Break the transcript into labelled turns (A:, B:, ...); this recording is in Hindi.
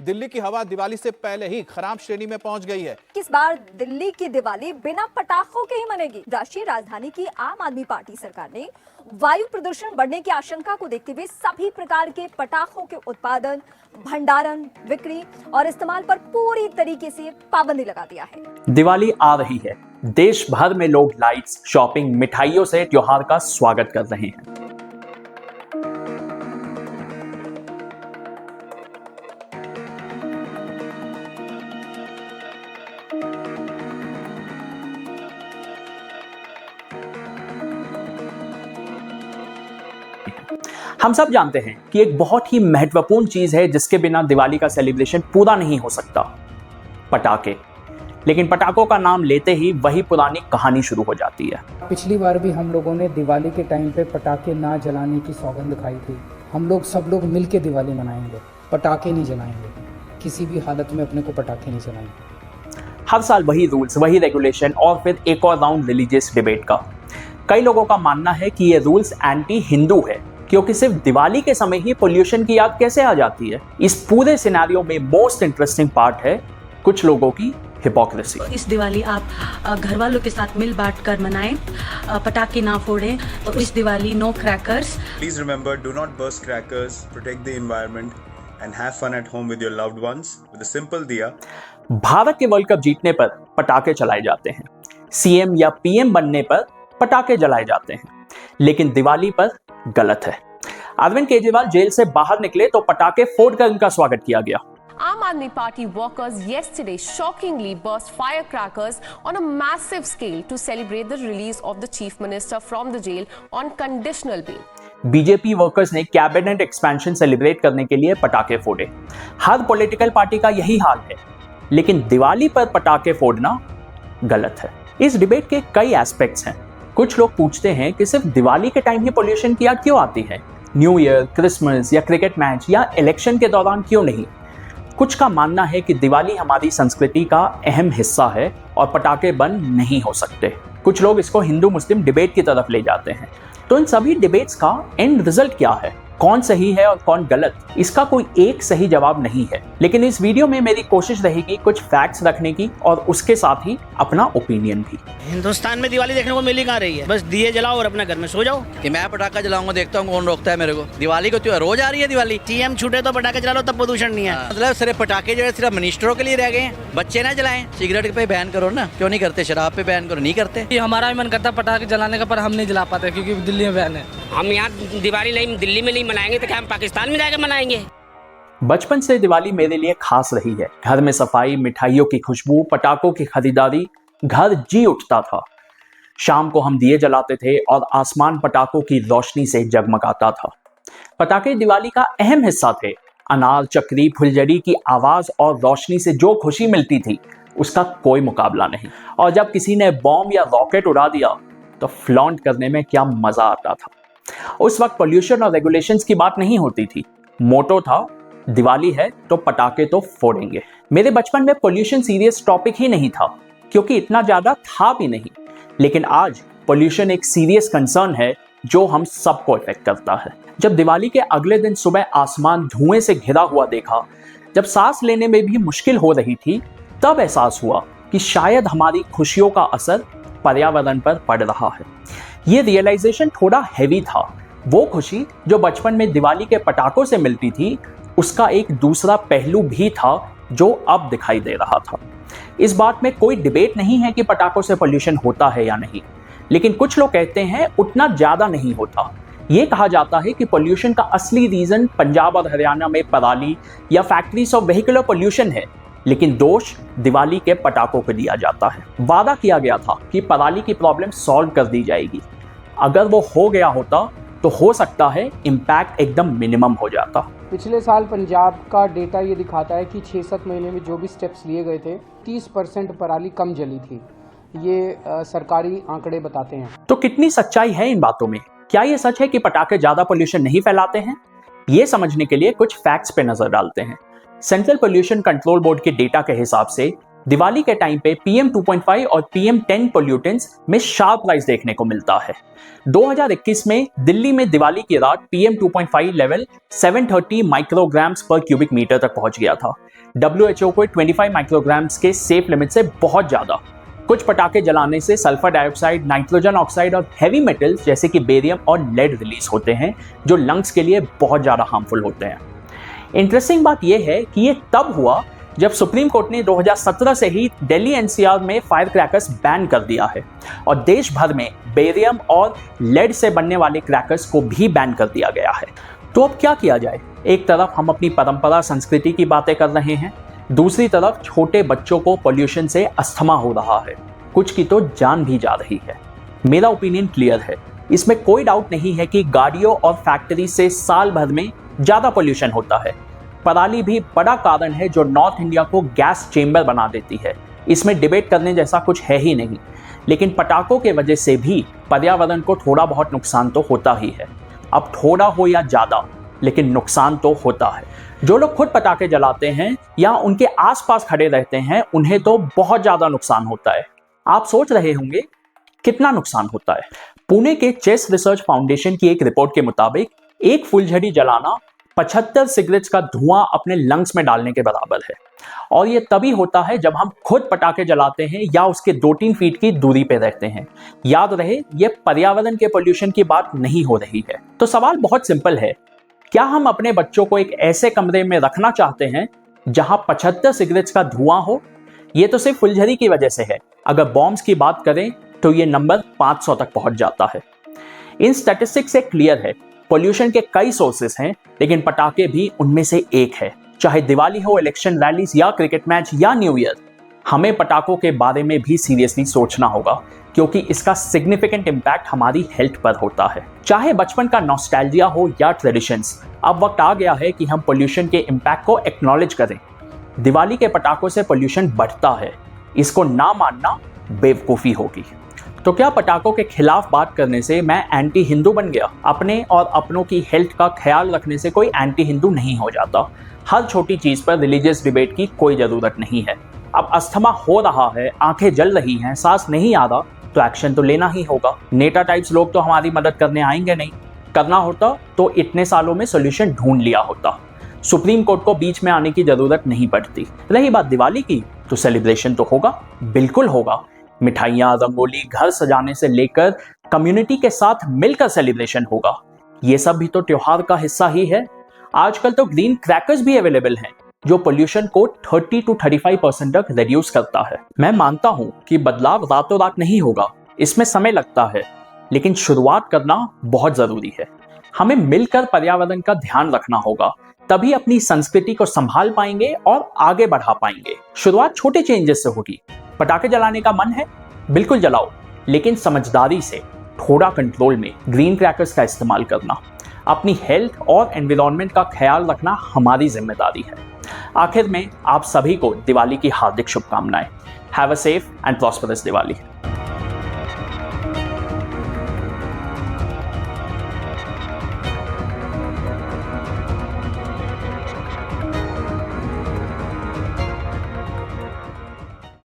A: दिल्ली की हवा दिवाली से पहले ही खराब श्रेणी में पहुंच गई है।
B: इस बार दिल्ली की दिवाली बिना पटाखों के ही मनेगी। राष्ट्रीय राजधानी की आम आदमी पार्टी सरकार ने वायु प्रदूषण बढ़ने की आशंका को देखते हुए सभी प्रकार के पटाखों के उत्पादन, भंडारण, बिक्री और इस्तेमाल पर पूरी तरीके से पाबंदी लगा दिया है।
C: दिवाली आ रही है। देश भर में लोग लाइट्स, शॉपिंग, मिठाइयों से त्योहार का स्वागत कर रहे हैं। हम सब जानते हैं कि एक बहुत ही महत्वपूर्ण चीज है जिसके बिना दिवाली का सेलिब्रेशन पूरा नहीं हो सकता, पटाखे। लेकिन पटाखों का नाम लेते ही वही पुरानी कहानी शुरू हो जाती है।
D: पिछली बार भी हम लोगों ने दिवाली के टाइम पे पटाखे ना जलाने की सौगंध खाई थी। हम लोग सब लोग मिलके दिवाली मनाएंगे, पटाखे नहीं जलाएंगे, किसी भी हालत में अपने को पटाखे नहीं जलाएंगे।
C: हर साल वही रूल्स, वही रेगुलेशन और फिर एक और राउंड रिलीजियस डिबेट का। कई लोगों का मानना है कि ये रूल्स एंटी हिंदू है, क्योंकि सिर्फ दिवाली के समय ही पोल्यूशन की याद कैसे आ जाती है। इस पूरे सिनेरियो में मोस्ट इंटरेस्टिंग पार्ट है कुछ लोगों की हिपोक्रेसी।
E: इस दिवाली आप घर वालों के साथ मिल बांट कर मनाएं, पटाखे ना फोड़ें। तो इस Diwali no crackers.
F: Please remember, do not burst crackers, protect the environment and have fun at home with your loved ones with a simple diya.
C: Bharat के वर्ल्ड कप जीतने पर पटाखे चलाए जाते हैं, सीएम या पीएम बनने पर पटाखे जलाए जाते हैं, लेकिन दिवाली पर गलत है। अरविंद केजरीवाल जेल से बाहर निकले तो पटाखे फोड़कर उनका स्वागत किया गया।
G: Aam Aadmi Party workers yesterday shockingly burst firecrackers on a massive scale to celebrate the release of the chief minister from the jail on conditional bail.
C: BJP workers ने कैबिनेट एक्सपेंशन सेलिब्रेट करने के लिए पटाखे फोड़े। हर पॉलिटिकल पार्टी का यही हाल है, लेकिन दिवाली पर पटाखे फोड़ना गलत है। इस डिबेट के कई एस्पेक्ट्स हैं। कुछ लोग पूछते हैं कि सिर्फ दिवाली के टाइम ही पोल्यूशन की याद क्यों आती है, न्यू ईयर, क्रिसमस या क्रिकेट मैच या इलेक्शन के दौरान क्यों नहीं। कुछ का मानना है कि दिवाली हमारी संस्कृति का अहम हिस्सा है और पटाखे बंद नहीं हो सकते। कुछ लोग इसको हिंदू मुस्लिम डिबेट की तरफ ले जाते हैं। तो इन सभी डिबेट्स का एंड रिजल्ट क्या है, कौन सही है और कौन गलत, इसका कोई एक सही जवाब नहीं है। लेकिन इस वीडियो में मेरी कोशिश रहेगी कुछ फैक्ट्स रखने की और उसके साथ ही अपना ओपिनियन भी।
H: हिंदुस्तान में दिवाली देखने को मिल ही कहाँ रही है। बस दिए जलाओ और अपना घर में सो जाओ।
I: कि मैं पटाखा जलाऊंगा, देखता हूँ कौन रोकता है मेरे को। दिवाली को त्योहार रोज आ रही है दिवाली।
H: सीएम छूटे तो पटाखे जला लो, तब प्रदूषण नहीं है।
I: मतलब सिर्फ पटाखे जो है सिर्फ मिनिस्टरों के लिए रह गए हैं। बच्चे ना जलाएं। सिगरेट पे बैन करो ना, क्यों नहीं करते? शराब पे बैन करो, नहीं करते।
J: हमारा भी मन करता है पटाखे जलाने का, पर हम नहीं जला पाते क्योंकि दिल्ली में बैन है।
H: हम यहाँ दिवाली नहीं, दिल्ली में नहीं मनाएंगे तो क्या हम पाकिस्तान में जाकर मनाएंगे?
C: बचपन से दिवाली मेरे लिए खास रही है। घर में सफाई, मिठाइयों की खुशबू, पटाखों की खरीदारी, घर जी उठता था। शाम को हम दिए जलाते थे और आसमान पटाखों की रोशनी से जगमगाता था। पटाखे दिवाली का अहम हिस्सा थे। अनार, चक्री, फुलझड़ी की आवाज और रोशनी से जो खुशी मिलती थी उसका कोई मुकाबला नहीं। और जब किसी ने बॉम्ब या रॉकेट उड़ा दिया तो फ्लॉन्ट करने में क्या मजा आता था। उस वक्त पोल्यूशन और रेगुलेशंस की बात नहीं होती थी। मोटो था दिवाली है तो पटाखे तो फोड़ेंगे। मेरे बचपन में पोल्यूशन सीरियस टॉपिक ही नहीं था, क्योंकि इतना ज्यादा था भी नहीं। लेकिन आज पोल्यूशन एक सीरियस कंसर्न है जो हम सबको इफेक्ट करता है। जब दिवाली के अगले दिन सुबह आसमान धुएं से घिरा हुआ देखा, जब सांस लेने में भी मुश्किल हो रही थी, तब एहसास हुआ कि शायद हमारी खुशियों का असर पर्यावरण पर पड़ रहा है। ये रियलाइजेशन थोड़ा हैवी था। वो खुशी जो बचपन में दिवाली के पटाखों से मिलती थी, उसका एक दूसरा पहलू भी था जो अब दिखाई दे रहा था। इस बात में कोई डिबेट नहीं है कि पटाखों से पोल्यूशन होता है या नहीं, लेकिन कुछ लोग कहते हैं उतना ज्यादा नहीं होता। ये कहा जाता है कि पोल्यूशन का असली रीजन पंजाब और हरियाणा में पराली या फैक्ट्रीज ऑफ व्हीकुलर पोल्यूशन है, लेकिन दोष दिवाली के पटाखों को दिया जाता है। वादा किया गया था कि पराली की प्रॉब्लम सॉल्व कर दी जाएगी। अगर वो हो गया होता तो हो सकता है इम्पैक्ट एकदम मिनिमम हो जाता।
D: पिछले साल पंजाब का डेटा ये दिखाता है कि 6-7 महीने में जो भी स्टेप्स लिए गए थे, 30% पराली कम जली थी। ये सरकारी आंकड़े बताते हैं।
C: तो कितनी सच्चाई है इन बातों में? क्या ये सच है कि पटाखे ज्यादा पोल्यूशन नहीं फैलाते हैं? ये समझने के लिए कुछ फैक्ट्स पे नजर डालते हैं। सेंट्रल पोल्यूशन कंट्रोल बोर्ड के डेटा के हिसाब से दिवाली के टाइम पे PM 2.5 और PM 10 पोल्यूटेंट्स में शार्प राइज देखने को मिलता है। 2021 में दिल्ली में दिवाली की रात PM 2.5 लेवल 730 माइक्रोग्राम्स पर क्यूबिक मीटर तक पहुंच गया था। WHO को 25 माइक्रोग्राम्स के सेफ लिमिट से बहुत ज्यादा। कुछ पटाखे जलाने से सल्फर डाइऑक्साइड, नाइट्रोजन ऑक्साइड और हैवी मेटल्स जैसे कि बेरियम और लेड रिलीज होते हैं, जो लंग्स के लिए बहुत ज्यादा हार्मफुल होते हैं। इंटरेस्टिंग बात यह है कि यह तब हुआ जब सुप्रीम कोर्ट ने 2017 से ही दिल्ली NCR में फायर क्रैकर्स बैन कर दिया है और देश भर में बेरियम और लेड से बनने वाले क्रैकर्स को भी बैन कर दिया गया है। तो अब क्या किया जाए? एक तरफ हम अपनी परंपरा संस्कृति की बातें कर रहे हैं, दूसरी तरफ छोटे बच्चों को पोल्यूशन से अस्थमा हो रहा है, कुछ की तो जान भी जा रही है। मेरा ओपिनियन क्लियर है, इसमें कोई डाउट नहीं है कि गाड़ियों और फैक्ट्री से साल भर में ज्यादा पोल्यूशन होता है। पराली भी बड़ा कारण है जो नॉर्थ इंडिया को गैस चेंबर बना देती है, इसमें डिबेट करने जैसा कुछ है ही नहीं। लेकिन पटाखों के वजह से भी पर्यावरण को थोड़ा बहुत नुकसान तो होता ही है। अब थोड़ा हो या ज्यादा, लेकिन नुकसान तो होता है। जो लोग खुद पटाखे जलाते हैं या उनके आसपास खड़े रहते हैं, उन्हें तो बहुत ज्यादा नुकसान होता है। आप सोच रहे होंगे कितना नुकसान होता है। पुणे के चेस रिसर्च फाउंडेशन की एक रिपोर्ट के मुताबिक एक फुलझड़ी जलाना 75 सिगरेट्स का धुआं अपने लंग्स में डालने के बराबर है। और ये तभी होता है जब हम खुद पटाखे जलाते हैं या उसके 2-3 फीट की दूरी पे रहते हैं। याद रहे, ये पर्यावरण के पोल्यूशन की बात नहीं हो रही है। तो सवाल बहुत सिंपल है, क्या हम अपने बच्चों को एक ऐसे कमरे में रखना चाहते हैं जहां 75 सिगरेट्स का धुआं हो? ये तो सिर्फ फुलझड़ी की वजह से है। अगर बॉम्ब्स की बात करें तो ये नंबर 500 तक पहुंच जाता है। इन स्टैटिस्टिक्स से क्लियर है, पोल्यूशन के कई सोर्सेस हैं, लेकिन पटाखे भी उनमें से एक है। चाहे दिवाली हो, इलेक्शन रैलीज या क्रिकेट मैच या न्यू ईयर, हमें पटाखों के बारे में भी सीरियसली सोचना होगा, क्योंकि इसका सिग्निफिकेंट इम्पैक्ट हमारी हेल्थ पर होता है। चाहे बचपन का नॉस्टैल्जिया हो या ट्रेडिशंस, अब वक्त आ गया है कि हम पोल्यूशन के इम्पैक्ट को एक्नॉलेज करें। दिवाली के पटाखों से पोल्यूशन बढ़ता है, इसको ना मानना बेवकूफ़ी होगी। तो क्या पटाखों के खिलाफ बात करने से मैं एंटी हिंदू बन गया? अपने और अपनों की हेल्थ का ख्याल रखने से कोई एंटी हिंदू नहीं हो जाता। हर छोटी चीज पर रिलीजियस डिबेट की कोई जरूरत नहीं है। अब अस्थमा हो रहा है, आंखें जल रही हैं, सांस नहीं आ रहा, तो एक्शन तो लेना ही होगा। नेता टाइप्स लोग तो हमारी मदद करने आएंगे नहीं। करना होता तो इतने सालों में सोल्यूशन ढूंढ लिया होता। सुप्रीम कोर्ट को बीच में आने की जरूरत नहीं पड़ती। रही बात दिवाली की, तो सेलिब्रेशन तो होगा, बिल्कुल होगा। मिठाइयाँ, रंगोली, घर सजाने से लेकर कम्युनिटी के साथ मिलकर सेलिब्रेशन होगा। ये सब भी तो त्योहार का हिस्सा ही है। आजकल तो ग्रीन क्रैकर्स भी अवेलेबल हैं, जो पोल्यूशन को 30 to 35% तक रिड्यूस करता है। मैं मानता हूं कि बदलाव रातों रात नहीं होगा, इसमें समय लगता है, लेकिन शुरुआत करना बहुत जरूरी है। हमें मिलकर पर्यावरण का ध्यान रखना होगा, तभी अपनी संस्कृति को संभाल पाएंगे और आगे बढ़ा पाएंगे। शुरुआत छोटे चेंजेस से होगी। पटाखे जलाने का मन है, बिल्कुल जलाओ, लेकिन समझदारी से, थोड़ा कंट्रोल में ग्रीन क्रैकर्स का इस्तेमाल करना। अपनी हेल्थ और एनवायरनमेंट का ख्याल रखना हमारी जिम्मेदारी है। आखिर में आप सभी को दिवाली की हार्दिक शुभकामनाएं। Have a safe and prosperous Diwali.